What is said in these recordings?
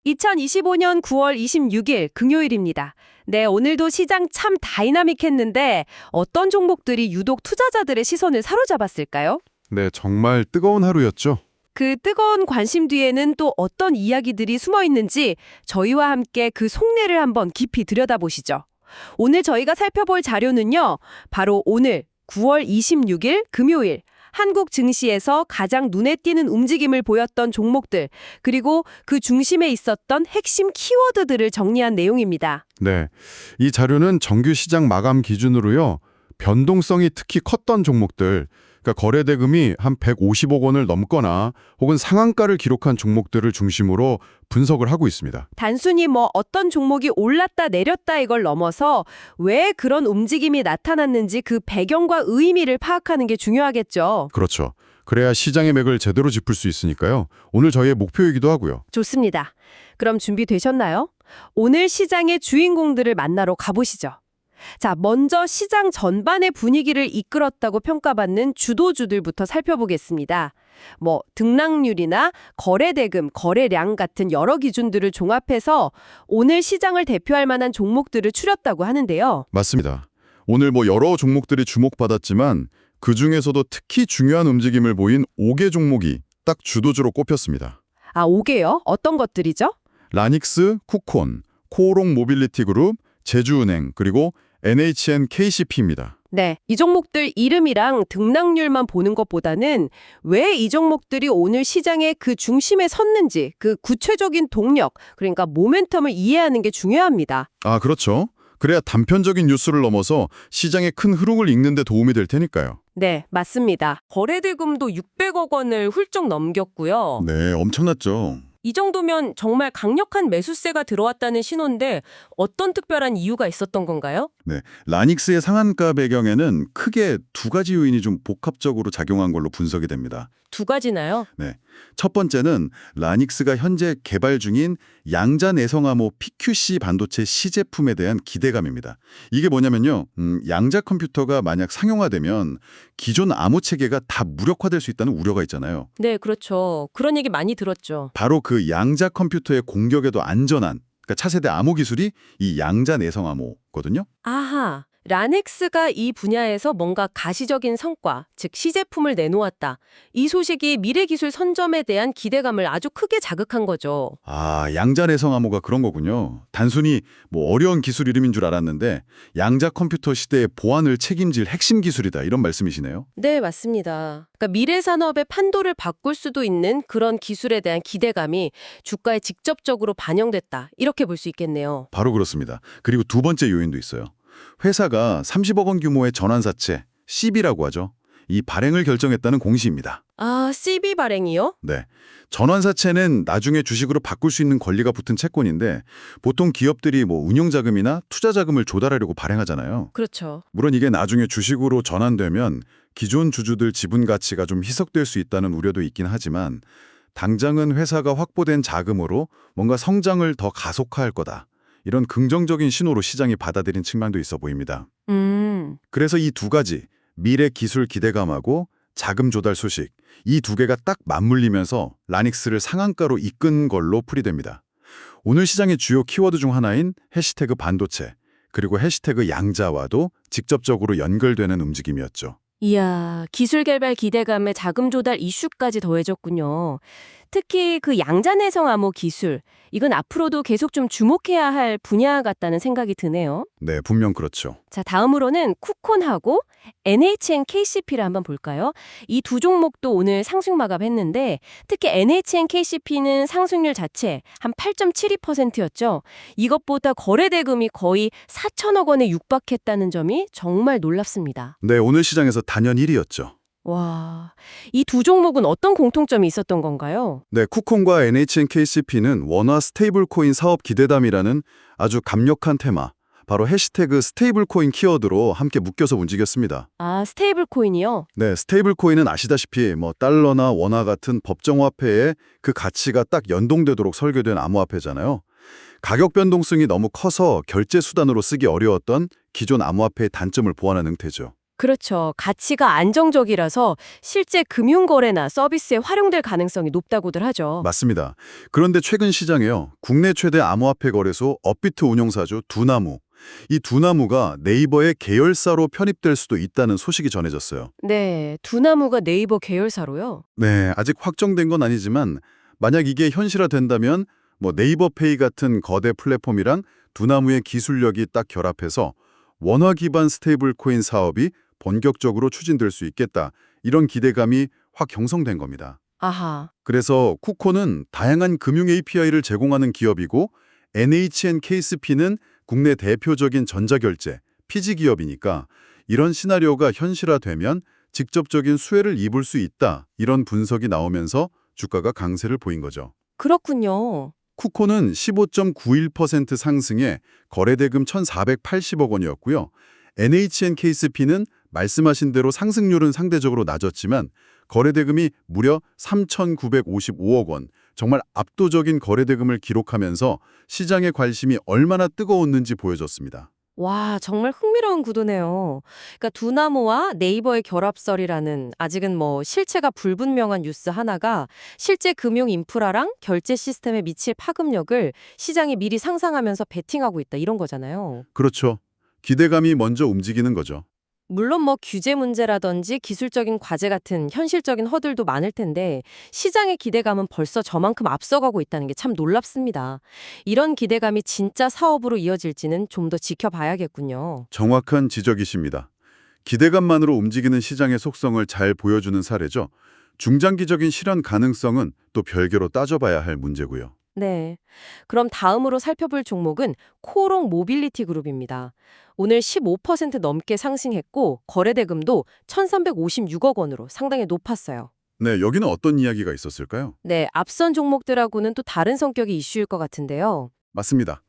2025년 9월 26일 금요일입니다. 네, 오늘도 시장 참 다이나믹했는데 어떤 종목들이 유독 투자자들의 시선을 사로잡았을까요? 네, 정말 뜨거운 하루였죠. 그 뜨거운 관심 뒤에는 또 어떤 이야기들이 숨어 있는지 저희와 함께 그 속내를 한번 깊이 들여다보시죠. 오늘 저희가 살펴볼 자료는요, 바로 오늘 9월 26일 금요일 한국 증시에서 가장 눈에 띄는 움직임을 보였던 종목들, 그리고 그 중심에 있었던 핵심 키워드들을 정리한 내용입니다. 네, 이 자료는 정규 시장 마감 기준으로요. 변동성이 특히 컸던 종목들, 그러니까 거래대금이 한 150억 원을 넘거나 혹은 상한가를 기록한 종목들을 중심으로 분석을 하고 있습니다. 단순히 어떤 종목이 올랐다 내렸다 이걸 넘어서 왜 그런 움직임이 나타났는지 그 배경과 의미를 파악하는 게 중요하겠죠. 그렇죠. 그래야 시장의 맥을 제대로 짚을 수 있으니까요. 오늘 저희의 목표이기도 하고요. 좋습니다. 그럼 준비되셨나요? 오늘 시장의 주인공들을 만나러 가보시죠. 자, 먼저 시장 전반의 분위기를 이끌었다고 평가받는 주도주들부터 살펴보겠습니다. 등락률이나 거래대금, 거래량 같은 여러 기준들을 종합해서 오늘 시장을 대표할 만한 종목들을 추렸다고 하는데요. 맞습니다. 오늘 여러 종목들이 주목받았지만 그중에서도 특히 중요한 움직임을 보인 5개 종목이 딱 주도주로 꼽혔습니다. 아, 5개요? 어떤 것들이죠? 라닉스, 쿠콘, 코오롱 모빌리티 그룹, 제주은행, 그리고 NHN KCP입니다. 네, 이 종목들 이름이랑 등락률만 보는 것보다는 왜 이 종목들이 오늘 시장의 그 중심에 섰는지 그 구체적인 동력, 그러니까 모멘텀을 이해하는 게 중요합니다. 아, 그렇죠. 그래야 단편적인 뉴스를 넘어서 시장의 큰 흐름을 읽는 데 도움이 될 테니까요. 네, 맞습니다. 거래대금도 600억 원을 훌쩍 넘겼고요. 네, 엄청났죠. 이 정도면 정말 강력한 매수세가 들어왔다는 신호인데 어떤 특별한 이유가 있었던 건가요? 네, 라닉스의 상한가 배경에는 크게 두 가지 요인이 좀 복합적으로 작용한 걸로 분석이 됩니다. 두 가지나요? 네, 첫 번째는 라닉스가 현재 개발 중인 양자 내성암호 PQC 반도체 시제품에 대한 기대감입니다. 이게 뭐냐면요, 양자 컴퓨터가 만약 상용화되면 기존 암호 체계가 다 무력화될 수 있다는 우려가 있잖아요. 네, 그렇죠. 그런 얘기 많이 들었죠. 바로 그 양자 컴퓨터의 공격에도 안전한, 그러니까 차세대 암호 기술이 이 양자 내성 암호거든요. 아하, 라넥스가 이 분야에서 뭔가 가시적인 성과, 즉 시제품을 내놓았다. 이 소식이 미래기술 선점에 대한 기대감을 아주 크게 자극한 거죠. 아, 양자 내성 암호가 그런 거군요. 단순히 어려운 기술 이름인 줄 알았는데 양자 컴퓨터 시대의 보안을 책임질 핵심 기술이다, 이런 말씀이시네요. 네, 맞습니다. 그러니까 미래 산업의 판도를 바꿀 수도 있는 그런 기술에 대한 기대감이 주가에 직접적으로 반영됐다. 이렇게 볼 수 있겠네요. 바로 그렇습니다. 그리고 두 번째 요인도 있어요. 회사가 30억 원 규모의 전환사채, CB라고 하죠. 이 발행을 결정했다는 공시입니다. 아, CB 발행이요? 네, 전환사채는 나중에 주식으로 바꿀 수 있는 권리가 붙은 채권인데 보통 기업들이 운용자금이나 투자자금을 조달하려고 발행하잖아요. 그렇죠. 물론 이게 나중에 주식으로 전환되면 기존 주주들 지분 가치가 좀 희석될 수 있다는 우려도 있긴 하지만 당장은 회사가 확보된 자금으로 뭔가 성장을 더 가속화할 거다, 이런 긍정적인 신호로 시장이 받아들인 측면도 있어 보입니다. 그래서 이 두 가지, 미래 기술 기대감하고 자금 조달 소식, 이 두 개가 딱 맞물리면서 라닉스를 상한가로 이끈 걸로 풀이됩니다. 오늘 시장의 주요 키워드 중 하나인 해시태그 반도체, 그리고 해시태그 양자와도 직접적으로 연결되는 움직임이었죠. 이야, 기술 개발 기대감에 자금 조달 이슈까지 더해졌군요. 특히 그 양자내성 암호 기술, 이건 앞으로도 계속 좀 주목해야 할 분야 같다는 생각이 드네요. 네, 분명 그렇죠. 자, 다음으로는 쿠콘하고 NHN KCP를 한번 볼까요? 이 두 종목도 오늘 상승 마감했는데 특히 NHN KCP는 상승률 자체 한 8.72%였죠. 이것보다 거래대금이 거의 4천억 원에 육박했다는 점이 정말 놀랍습니다. 네, 오늘 시장에서 단연 1위였죠. 와, 이 두 종목은 어떤 공통점이 있었던 건가요? 네, 쿠콘과 NHN KCP는 원화 스테이블 코인 사업 기대담이라는 아주 강력한 테마, 바로 해시태그 스테이블 코인 키워드로 함께 묶여서 움직였습니다. 아, 스테이블 코인이요? 네, 스테이블 코인은 아시다시피 달러나 원화 같은 법정화폐의 그 가치가 딱 연동되도록 설계된 암호화폐잖아요. 가격 변동성이 너무 커서 결제 수단으로 쓰기 어려웠던 기존 암호화폐의 단점을 보완한 형태죠. 그렇죠. 가치가 안정적이라서 실제 금융거래나 서비스에 활용될 가능성이 높다고들 하죠. 맞습니다. 그런데 최근 시장에요. 국내 최대 암호화폐 거래소 업비트 운용사주 두나무. 이 두나무가 네이버의 계열사로 편입될 수도 있다는 소식이 전해졌어요. 네, 두나무가 네이버 계열사로요? 네, 아직 확정된 건 아니지만 만약 이게 현실화된다면 네이버페이 같은 거대 플랫폼이랑 두나무의 기술력이 딱 결합해서 원화 기반 스테이블 코인 사업이 본격적으로 추진될 수 있겠다. 이런 기대감이 확 형성된 겁니다. 아하. 그래서 쿠코는 다양한 금융 API를 제공하는 기업이고 NHN KSP는 국내 대표적인 전자결제, 피지 기업이니까 이런 시나리오가 현실화되면 직접적인 수혜를 입을 수 있다. 이런 분석이 나오면서 주가가 강세를 보인 거죠. 그렇군요. 쿠코는 15.91% 상승에 거래대금 1,480억 원이었고요. NHN KSP는 말씀하신 대로 상승률은 상대적으로 낮았지만 거래대금이 무려 3,955억 원, 정말 압도적인 거래대금을 기록하면서 시장의 관심이 얼마나 뜨거웠는지 보여줬습니다. 와, 정말 흥미로운 구도네요. 그러니까 두나무와 네이버의 결합설이라는 아직은 실체가 불분명한 뉴스 하나가 실제 금융 인프라랑 결제 시스템에 미칠 파급력을 시장이 미리 상상하면서 베팅하고 있다 이런 거잖아요. 그렇죠. 기대감이 먼저 움직이는 거죠. 물론 규제 문제라든지 기술적인 과제 같은 현실적인 허들도 많을 텐데 시장의 기대감은 벌써 저만큼 앞서가고 있다는 게 참 놀랍습니다. 이런 기대감이 진짜 사업으로 이어질지는 좀 더 지켜봐야겠군요. 정확한 지적이십니다. 기대감만으로 움직이는 시장의 속성을 잘 보여주는 사례죠. 중장기적인 실현 가능성은 또 별개로 따져봐야 할 문제고요. 네. 그럼 다음으로 살펴볼 종목은 코오롱 모빌리티 그룹입니다. 오늘 15% 넘게 상승했고 거래대금도 1,356억 원으로 상당히 높았어요. 네, 여기는 어떤 이야기가 있었을까요? 네, 앞선 종목들하고는 또 다른 성격의 이슈일 것 같은데요. 맞습니다.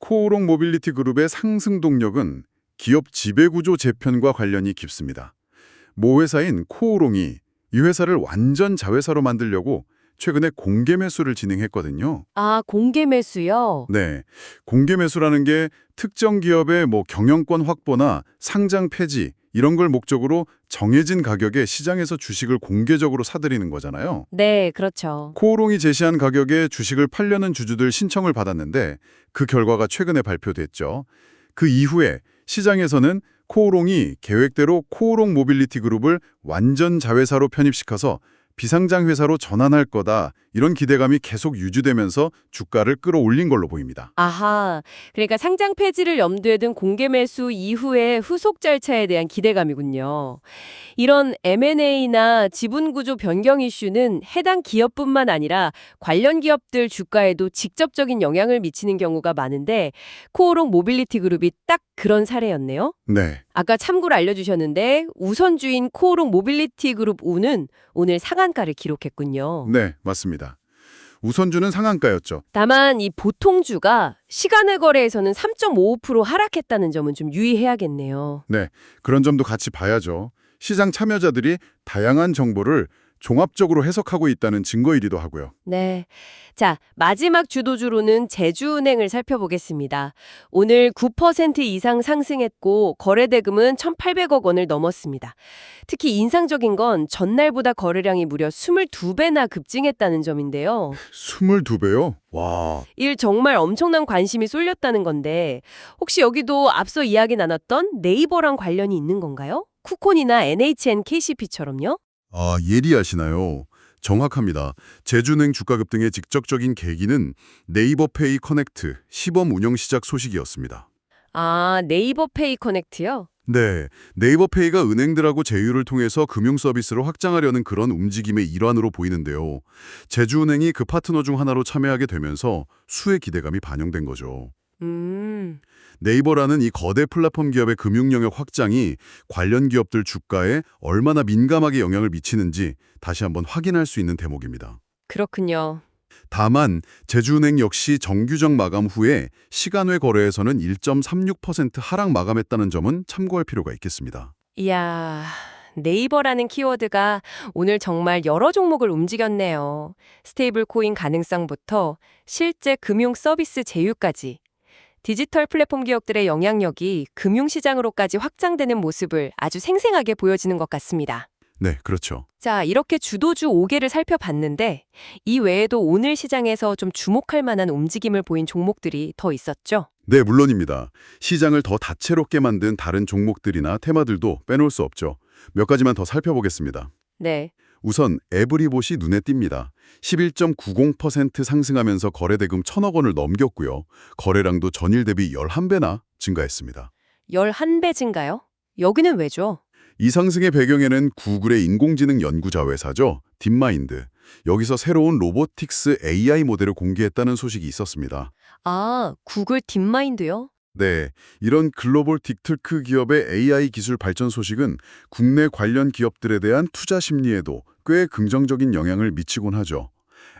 코오롱 모빌리티 그룹의 상승 동력은 기업 지배구조 재편과 관련이 깊습니다. 모 회사인 코오롱이 이 회사를 완전 자회사로 만들려고 최근에 공개 매수를 진행했거든요. 아, 공개 매수요? 네, 공개 매수라는 게 특정 기업의 경영권 확보나 상장 폐지 이런 걸 목적으로 정해진 가격에 시장에서 주식을 공개적으로 사들이는 거잖아요. 네, 그렇죠. 코오롱이 제시한 가격에 주식을 팔려는 주주들 신청을 받았는데 그 결과가 최근에 발표됐죠. 그 이후에 시장에서는 코오롱이 계획대로 코오롱 모빌리티 그룹을 완전 자회사로 편입시켜서 비상장 회사로 전환할 거다. 이런 기대감이 계속 유지되면서 주가를 끌어올린 걸로 보입니다. 아하, 그러니까 상장 폐지를 염두에 둔 공개 매수 이후의 후속 절차에 대한 기대감이군요. 이런 M&A나 지분 구조 변경 이슈는 해당 기업뿐만 아니라 관련 기업들 주가에도 직접적인 영향을 미치는 경우가 많은데 코오롱 모빌리티 그룹이 딱 그런 사례였네요. 네, 아까 참고로 알려주셨는데 우선주인 코오롱 모빌리티 그룹 우는 오늘 상한가를 기록했군요. 네, 맞습니다. 우선주는 상한가였죠. 다만 이 보통주가 시간의 거래에서는 3.55% 하락했다는 점은 좀 유의해야겠네요. 네, 그런 점도 같이 봐야죠. 시장 참여자들이 다양한 정보를 종합적으로 해석하고 있다는 증거이기도 하고요. 네. 자, 마지막 주도주로는 제주은행을 살펴보겠습니다. 오늘 9% 이상 상승했고 거래대금은 1,800억 원을 넘었습니다. 특히 인상적인 건 전날보다 거래량이 무려 22배나 급증했다는 점인데요. 22배요? 와, 일 정말 엄청난 관심이 쏠렸다는 건데 혹시 여기도 앞서 이야기 나눴던 네이버랑 관련이 있는 건가요? 쿠콘이나 NHN KCP처럼요? 아, 예리하시나요? 정확합니다. 제주은행 주가 급등의 직접적인 계기는 네이버페이 커넥트 시범 운영 시작 소식이었습니다. 아, 네이버 페이 커넥트요? 네, 네이버페이가 은행들하고 제휴를 통해서 금융 서비스를 확장하려는 그런 움직임의 일환으로 보이는데요. 제주은행이 그 파트너 중 하나로 참여하게 되면서 수혜 기대감이 반영된 거죠. 네이버라는 이 거대 플랫폼 기업의 금융 영역 확장이 관련 기업들 주가에 얼마나 민감하게 영향을 미치는지 다시 한번 확인할 수 있는 대목입니다. 그렇군요. 다만 제주은행 역시 정규적 마감 후에 시간외 거래에서는 1.36% 하락 마감했다는 점은 참고할 필요가 있겠습니다. 이야, 네이버라는 키워드가 오늘 정말 여러 종목을 움직였네요. 스테이블 코인 가능성부터 실제 금융 서비스 제휴까지. 디지털 플랫폼 기업들의 영향력이 금융시장으로까지 확장되는 모습을 아주 생생하게 보여지는 것 같습니다. 네, 그렇죠. 자, 이렇게 주도주 5개를 살펴봤는데 이 외에도 오늘 시장에서 좀 주목할 만한 움직임을 보인 종목들이 더 있었죠? 네, 물론입니다. 시장을 더 다채롭게 만든 다른 종목들이나 테마들도 빼놓을 수 없죠. 몇 가지만 더 살펴보겠습니다. 네. 우선 에브리봇이 눈에 띕니다. 11.90% 상승하면서 거래대금 1,000억 원을 넘겼고요. 거래량도 전일 대비 11배나 증가했습니다. 11배인가요? 여기는 왜죠? 이 상승의 배경에는 구글의 인공지능 연구자 회사죠. 딥마인드. 여기서 새로운 로보틱스 AI 모델을 공개했다는 소식이 있었습니다. 아, 구글 딥마인드요? 네, 이런 글로벌 빅테크 기업의 AI 기술 발전 소식은 국내 관련 기업들에 대한 투자 심리에도 꽤 긍정적인 영향을 미치곤 하죠.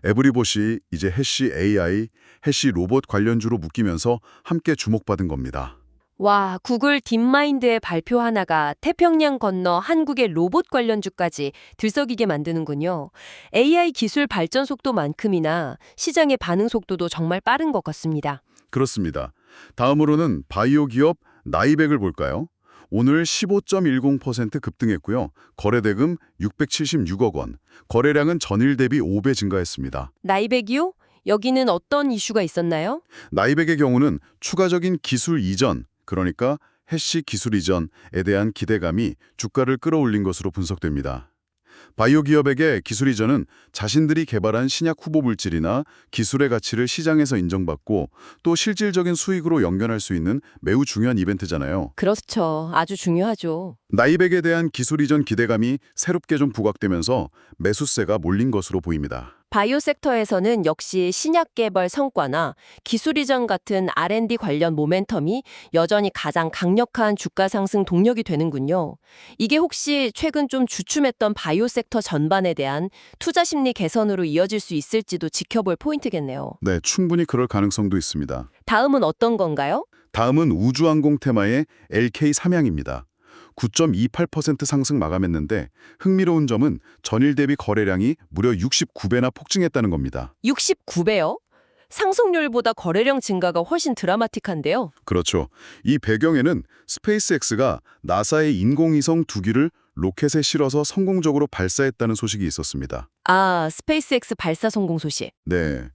에브리봇이 이제 해시 AI, 해시 로봇 관련주로 묶이면서 함께 주목받은 겁니다. 와, 구글 딥마인드의 발표 하나가 태평양 건너 한국의 로봇 관련주까지 들썩이게 만드는군요. AI 기술 발전 속도만큼이나 시장의 반응 속도도 정말 빠른 것 같습니다. 그렇습니다. 다음으로는 바이오 기업 나이백을 볼까요? 오늘 15.10% 급등했고요. 거래대금 676억 원, 거래량은 전일 대비 5배 증가했습니다. 나이백이요? 여기는 어떤 이슈가 있었나요? 나이백의 경우는 추가적인 기술 이전, 그러니까 해시 기술 이전에 대한 기대감이 주가를 끌어올린 것으로 분석됩니다. 바이오 기업에게 기술 이전은 자신들이 개발한 신약 후보 물질이나 기술의 가치를 시장에서 인정받고 또 실질적인 수익으로 연결할 수 있는 매우 중요한 이벤트잖아요. 그렇죠. 아주 중요하죠. 나이백에 대한 기술 이전 기대감이 새롭게 좀 부각되면서 매수세가 몰린 것으로 보입니다. 바이오 섹터에서는 역시 신약 개발 성과나 기술 이전 같은 R&D 관련 모멘텀이 여전히 가장 강력한 주가 상승 동력이 되는군요. 이게 혹시 최근 좀 주춤했던 바이오 섹터 전반에 대한 투자 심리 개선으로 이어질 수 있을지도 지켜볼 포인트겠네요. 네, 충분히 그럴 가능성도 있습니다. 다음은 어떤 건가요? 다음은 우주항공 테마의 LK 삼양입니다. 9.28% 상승 마감했는데 흥미로운 점은 전일 대비 거래량이 무려 69배나 폭증했다는 겁니다. 69배요? 상승률보다 거래량 증가가 훨씬 드라마틱한데요. 그렇죠. 이 배경에는 스페이스X가 나사의 인공위성 2기를 로켓에 실어서 성공적으로 발사했다는 소식이 있었습니다. 아, 스페이스X 발사 성공 소식. 네.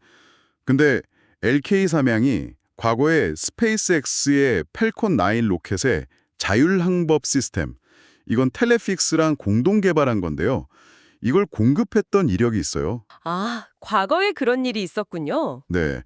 근데 LK 삼양이 과거에 스페이스X의 펠콘 9 로켓에 자율항법 시스템, 이건 텔레픽스랑 공동 개발한 건데요. 이걸 공급했던 이력이 있어요. 아, 과거에 그런 일이 있었군요. 네,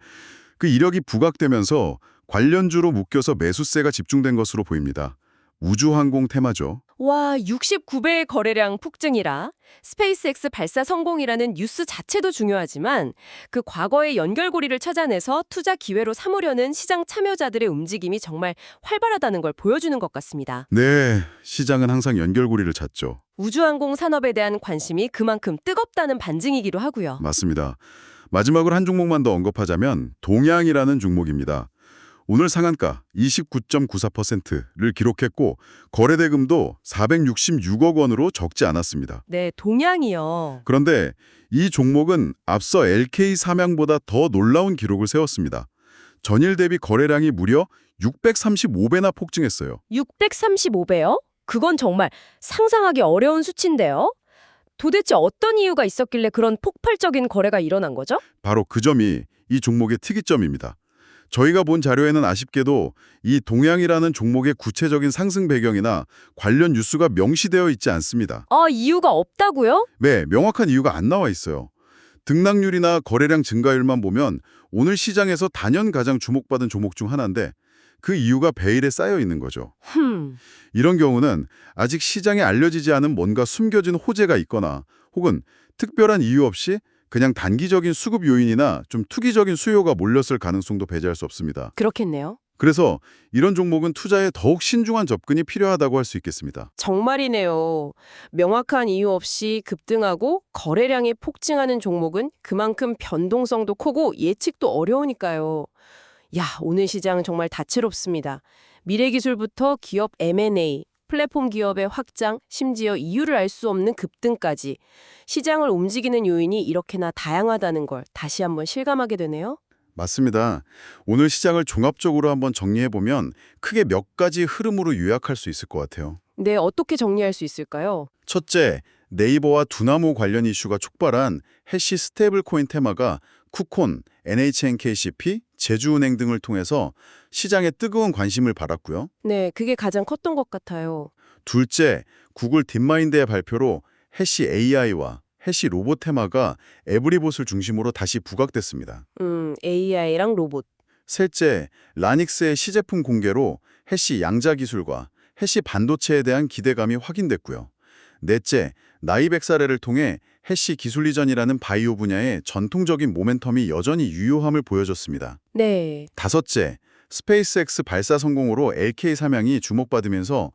그 이력이 부각되면서 관련주로 묶여서 매수세가 집중된 것으로 보입니다. 우주항공 테마죠. 와, 69배의 거래량 폭증이라 스페이스X 발사 성공이라는 뉴스 자체도 중요하지만 그 과거의 연결고리를 찾아내서 투자 기회로 삼으려는 시장 참여자들의 움직임이 정말 활발하다는 걸 보여주는 것 같습니다. 네, 시장은 항상 연결고리를 찾죠. 우주항공 산업에 대한 관심이 그만큼 뜨겁다는 반증이기도 하고요. 맞습니다. 마지막으로 한 종목만 더 언급하자면 동양이라는 종목입니다. 오늘 상한가 29.94%를 기록했고 거래대금도 466억 원으로 적지 않았습니다. 네, 동양이요. 그런데 이 종목은 앞서 LK 삼양보다 더 놀라운 기록을 세웠습니다. 전일 대비 거래량이 무려 635배나 폭증했어요. 635배요? 그건 정말 상상하기 어려운 수치인데요. 도대체 어떤 이유가 있었길래 그런 폭발적인 거래가 일어난 거죠? 바로 그 점이 이 종목의 특이점입니다. 저희가 본 자료에는 아쉽게도 이 동양이라는 종목의 구체적인 상승 배경이나 관련 뉴스가 명시되어 있지 않습니다. 아, 이유가 없다고요? 네, 명확한 이유가 안 나와 있어요. 등락률이나 거래량 증가율만 보면 오늘 시장에서 단연 가장 주목받은 종목 중 하나인데 그 이유가 베일에 쌓여 있는 거죠. 이런 경우는 아직 시장에 알려지지 않은 뭔가 숨겨진 호재가 있거나 혹은 특별한 이유 없이 그냥 단기적인 수급 요인이나 좀 투기적인 수요가 몰렸을 가능성도 배제할 수 없습니다. 그렇겠네요. 그래서 이런 종목은 투자에 더욱 신중한 접근이 필요하다고 할 수 있겠습니다. 정말이네요. 명확한 이유 없이 급등하고 거래량이 폭증하는 종목은 그만큼 변동성도 크고 예측도 어려우니까요. 야, 오늘 시장 정말 다채롭습니다. 미래기술부터 기업 M&A, 플랫폼 기업의 확장, 심지어 이유를 알 수 없는 급등까지 시장을 움직이는 요인이 이렇게나 다양하다는 걸 다시 한번 실감하게 되네요. 맞습니다. 오늘 시장을 종합적으로 한번 정리해보면 크게 몇 가지 흐름으로 요약할 수 있을 것 같아요. 네, 어떻게 정리할 수 있을까요? 첫째, 네이버와 두나무 관련 이슈가 촉발한 해시 스테이블 코인 테마가 쿠콘, NHNKCP, 제주은행 등을 통해서 시장에 뜨거운 관심을 받았고요. 네, 그게 가장 컸던 것 같아요. 둘째, 구글 딥마인드의 발표로 해시 AI와 해시 로봇 테마가 에브리봇을 중심으로 다시 부각됐습니다. AI랑 로봇. 셋째, 라닉스의 시제품 공개로 해시 양자 기술과 해시 반도체에 대한 기대감이 확인됐고요. 넷째, 나이백 사례를 통해 해시 기술 이전이라는 바이오 분야의 전통적인 모멘텀이 여전히 유효함을 보여줬습니다. 네, 다섯째, 스페이스X 발사 성공으로 LK 삼양이 주목받으면서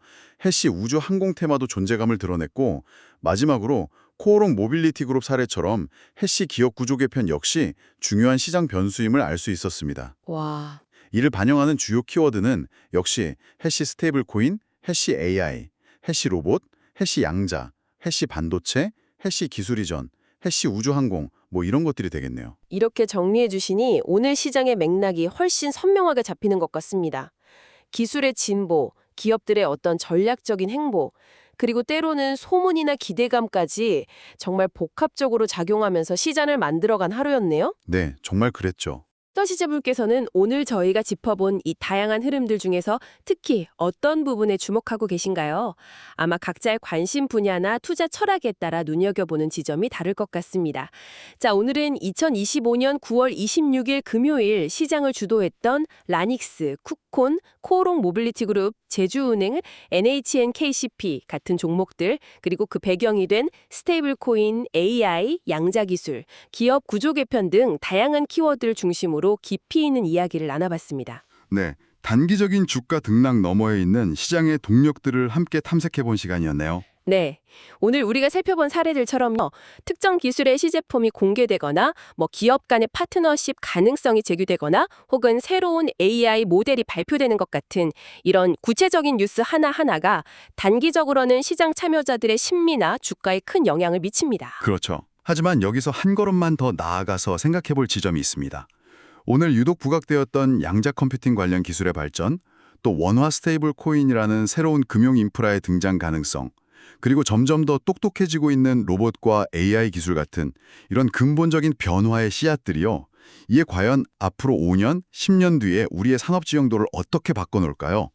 해시 우주 항공 테마도 존재감을 드러냈고, 마지막으로 코오롱 모빌리티 그룹 사례처럼 해시 기업 구조 개편 역시 중요한 시장 변수임을 알 수 있었습니다. 와, 이를 반영하는 주요 키워드는 역시 해시 스테이블 코인, 해시 AI, 해시 로봇, 해시 양자, 해시 반도체, 해시 기술 이전, 해시 우주 항공 뭐 이런 것들이 되겠네요. 이렇게 정리해 주시니 오늘 시장의 맥락이 훨씬 선명하게 잡히는 것 같습니다. 기술의 진보, 기업들의 어떤 전략적인 행보, 그리고 때로는 소문이나 기대감까지 정말 복합적으로 작용하면서 시장을 만들어간 하루였네요. 네, 정말 그랬죠. 떠시제불께서는 오늘 저희가 짚어본 이 다양한 흐름들 중에서 특히 어떤 부분에 주목하고 계신가요? 아마 각자의 관심 분야나 투자 철학에 따라 눈여겨보는 지점이 다를 것 같습니다. 자, 오늘은 2025년 9월 26일 금요일 시장을 주도했던 라닉스, 쿠콘, 코오롱 모빌리티 그룹, 제주은행, NHNKCP 같은 종목들, 그리고 그 배경이 된 스테이블 코인, AI, 양자기술, 기업 구조 개편 등 다양한 키워드를 중심으로 깊이 있는 이야기를 나눠봤습니다. 네, 단기적인 주가 등락 너머에 있는 시장의 동력들을 함께 탐색해본 시간이었네요. 네, 오늘 우리가 살펴본 사례들처럼요, 특정 기술의 시제품이 공개되거나 기업 간의 파트너십 가능성이 제기되거나 혹은 새로운 AI 모델이 발표되는 것 같은 이런 구체적인 뉴스 하나하나가 단기적으로는 시장 참여자들의 심리나 주가에 큰 영향을 미칩니다. 그렇죠. 하지만 여기서 한 걸음만 더 나아가서 생각해볼 지점이 있습니다. 오늘 유독 부각되었던 양자 컴퓨팅 관련 기술의 발전, 또 원화 스테이블 코인이라는 새로운 금융 인프라의 등장 가능성, 그리고 점점 더 똑똑해지고 있는 로봇과 AI 기술 같은 이런 근본적인 변화의 씨앗들이요. 이에 과연 앞으로 5년, 10년 뒤에 우리의 산업 지형도를 어떻게 바꿔놓을까요?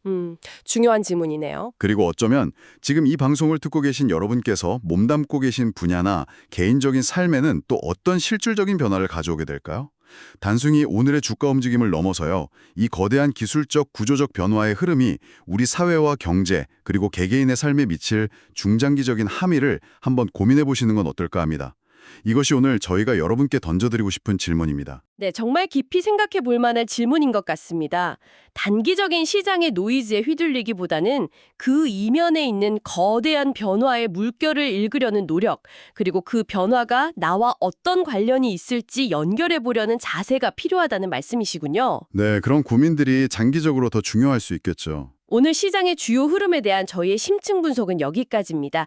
중요한 질문이네요. 그리고 어쩌면 지금 이 방송을 듣고 계신 여러분께서 몸담고 계신 분야나 개인적인 삶에는 또 어떤 실질적인 변화를 가져오게 될까요? 단순히 오늘의 주가 움직임을 넘어서요. 이 거대한 기술적 구조적 변화의 흐름이 우리 사회와 경제 그리고 개개인의 삶에 미칠 중장기적인 함의를 한번 고민해 보시는 건 어떨까 합니다. 이것이 오늘 저희가 여러분께 던져드리고 싶은 질문입니다. 네, 정말 깊이 생각해 볼 만한 질문인 것 같습니다. 단기적인 시장의 노이즈에 휘둘리기보다는 그 이면에 있는 거대한 변화의 물결을 읽으려는 노력, 그리고 그 변화가 나와 어떤 관련이 있을지 연결해 보려는 자세가 필요하다는 말씀이시군요. 네, 그런 고민들이 장기적으로 더 중요할 수 있겠죠. 오늘 시장의 주요 흐름에 대한 저희의 심층 분석은 여기까지입니다.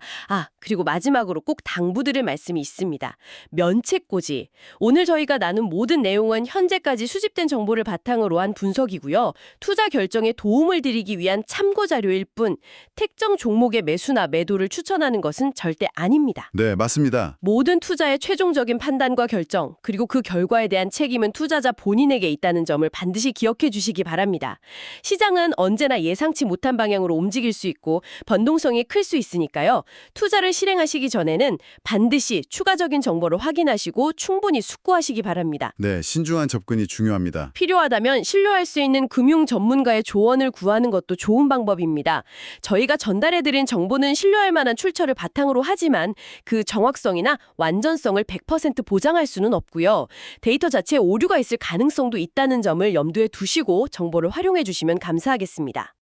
그리고 마지막으로 꼭 당부드릴 말씀이 있습니다. 면책고지. 오늘 저희가 나눈 모든 내용은 현재까지 수집된 정보를 바탕으로 한 분석이고요. 투자 결정에 도움을 드리기 위한 참고 자료일 뿐 특정 종목의 매수나 매도를 추천하는 것은 절대 아닙니다. 네, 맞습니다. 모든 투자의 최종적인 판단과 결정, 그리고 그 결과에 대한 책임은 투자자 본인에게 있다는 점을 반드시 기억해 주시기 바랍니다. 시장은 언제나 예상치 못한 방향으로 움직일 수 있고 변동성이 클 수 있으니까요. 투자를 실행하시기 전에는 반드시 추가적인 정보를 확인하시고 충분히 숙고하시기 바랍니다. 네, 신중한 접근이 중요합니다. 필요하다면 신뢰할 수 있는 금융 전문가의 조언을 구하는 것도 좋은 방법입니다. 저희가 전달해드린 정보는 신뢰할 만한 출처를 바탕으로 하지만 그 정확성이나 완전성을 100% 보장할 수는 없고요. 데이터 자체에 오류가 있을 가능성도 있다는 점을 염두에 두시고 정보를 활용해 주시면 감사하겠습니다.